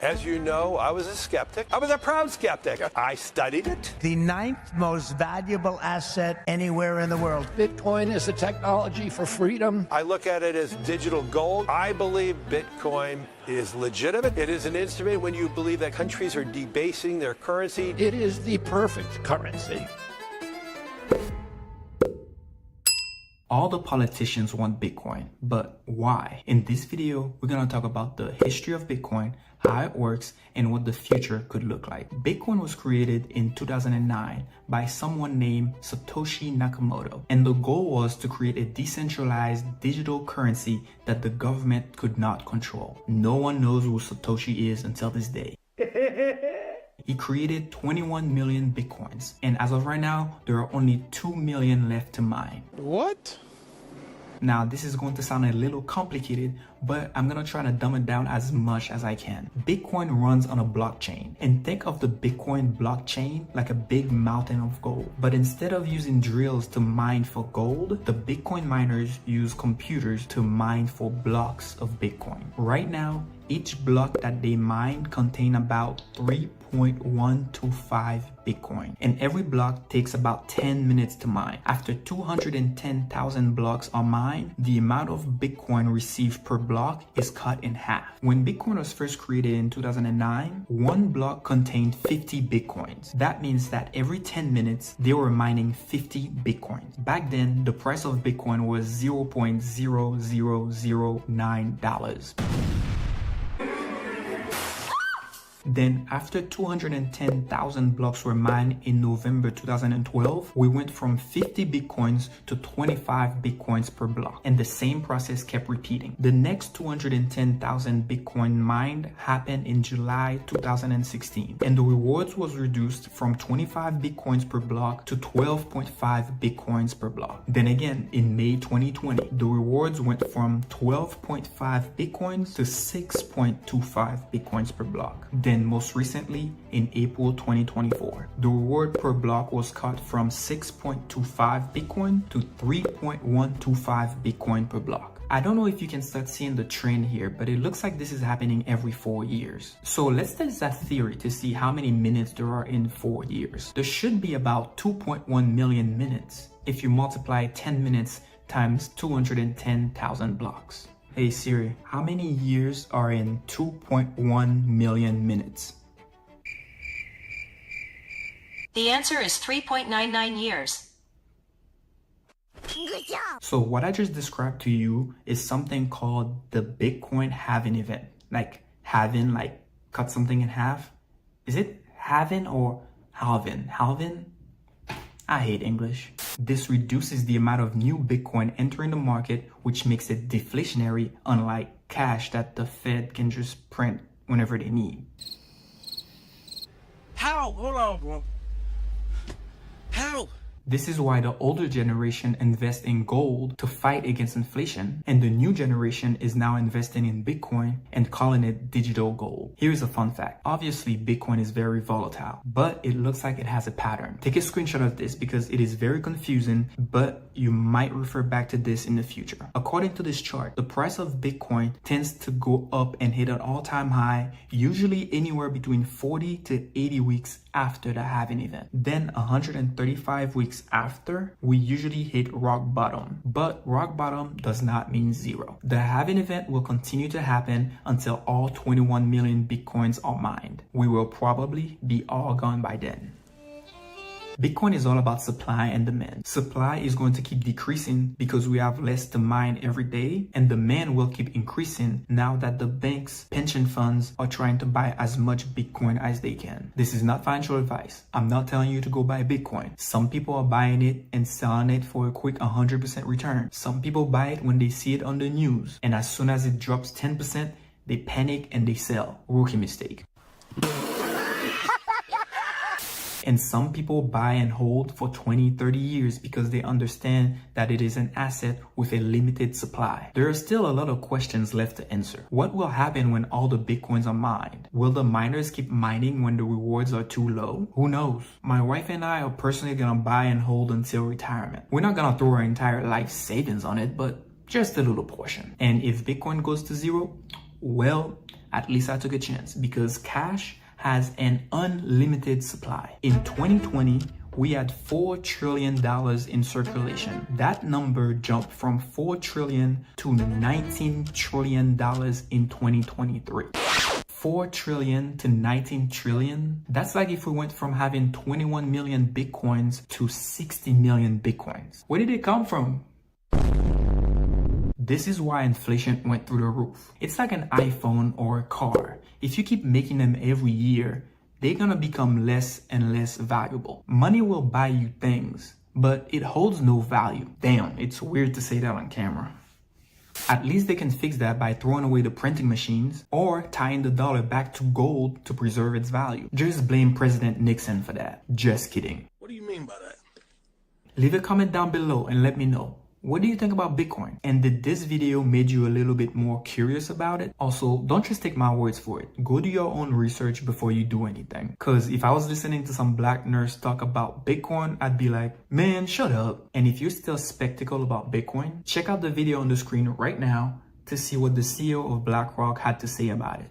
As you know, I was a skeptic. I was a proud skeptic. I studied it. The ninth most valuable asset anywhere in the world. Bitcoin is a technology for freedom. I look at it as digital gold. I believe Bitcoin is legitimate. It is an instrument when you believe that countries are debasing their currency. It is the perfect currency. All the politicians want Bitcoin, but why? In this video, we're going to talk about the history of Bitcoin, how it works, and what the future could look like. Bitcoin was created in 2009 by someone named Satoshi Nakamoto, and the goal was to create a decentralized digital currency that the government could not control. No one knows who Satoshi is until this day. He created 21 million Bitcoins, and as of right now, there are only 2 million left to mine. What? Now, this is going to sound a little complicated, but I'm going to try to dumb it down as much as I can. Bitcoin runs on a blockchain, and think of the Bitcoin blockchain like a big mountain of gold. But instead of using drills to mine for gold, the Bitcoin miners use computers to mine for blocks of Bitcoin. Right now, each block that they mine contain about 3.125 Bitcoin, and every block takes about 10 minutes to mine. After 210,000 blocks are mined, the amount of Bitcoin received per block is cut in half. When Bitcoin was first created in 2009, one block contained 50 Bitcoins. That means that every 10 minutes, they were mining 50 Bitcoins. Back then, the price of Bitcoin was $0.0009. Then after 210,000 blocks were mined in November 2012, we went from 50 Bitcoins to 25 Bitcoins per block. And the same process kept repeating. The next 210,000 Bitcoin mined happened in July 2016. And the rewards was reduced from 25 Bitcoins per block to 12.5 Bitcoins per block. Then again, in May 2020, the rewards went from 12.5 Bitcoins to 6.25 Bitcoins per block. Then most recently, in April 2024, the reward per block was cut from 6.25 Bitcoin to 3.125 Bitcoin per block. I don't know if you can start seeing the trend here, but it looks like this is happening every 4 years. So let's test that theory to see how many minutes there are in 4 years. There should be about 2.1 million minutes if you multiply 10 minutes times 210,000 blocks. Hey Siri, how many years are in 2.1 million minutes? The answer is 3.99 years. Good job. So what I just described to you is something called the Bitcoin halving event. Like halving, like cut something in half. Is it halving or halving? Halving? I hate English. This reduces the amount of new Bitcoin entering the market, which makes it deflationary, unlike cash that the Fed can just print whenever they need. How? Hold on, bro. How? This is why the older generation invests in gold to fight against inflation, and the new generation is now investing in Bitcoin and calling it digital gold. Here's a fun fact. Obviously, Bitcoin is very volatile, but it looks like it has a pattern. Take a screenshot of this because it is very confusing, but you might refer back to this in the future. According to this chart, the price of Bitcoin tends to go up and hit an all-time high, usually anywhere between 40 to 80 weeks after the halving event. Then 135 weeks after, we usually hit rock bottom. But rock bottom does not mean zero. The halving event will continue to happen until all 21 million Bitcoins are mined. We will probably be all gone by then. Bitcoin is all about supply and demand. Supply is going to keep decreasing because we have less to mine every day, and demand will keep increasing now that the banks, pension funds are trying to buy as much Bitcoin as they can. This is not financial advice. I'm not telling you to go buy Bitcoin. Some people are buying it and selling it for a quick 100% return. Some people buy it when they see it on the news, and as soon as it drops 10%, they panic and they sell. Rookie mistake. And some people buy and hold for 20, 30 years because they understand that it is an asset with a limited supply. There are still a lot of questions left to answer. What will happen when all the Bitcoins are mined? Will the miners keep mining when the rewards are too low? Who knows? My wife and I are personally gonna buy and hold until retirement. We're not gonna throw our entire life savings on it, but just a little portion. And if Bitcoin goes to zero, well, At least I took a chance because cash has an unlimited supply. In 2020, we had $4 trillion in circulation. That number jumped from 4 trillion to $19 trillion in 2023. 4 trillion to 19 trillion. That's like if we went from having 21 million Bitcoins to 60 million Bitcoins. Where did it come from? This is why inflation went through the roof. It's like an iPhone or a car. If you keep making them every year, they're gonna become less and less valuable. Money will buy you things, but it holds no value. Damn, it's weird to say that on camera. At least they can fix that by throwing away the printing machines or tying the dollar back to gold to preserve its value. Just blame President Nixon for that. Just kidding. What do you mean by that? Leave a comment down below and let me know. What do you think about Bitcoin? And did this video made you a little bit more curious about it? Also, don't just take my words for it. Go do your own research before you do anything. Cause if I was listening to some black nerds talk about Bitcoin, I'd be like, man, shut up. And if you're still skeptical about Bitcoin, check out the video on the screen right now to see what the CEO of BlackRock had to say about it.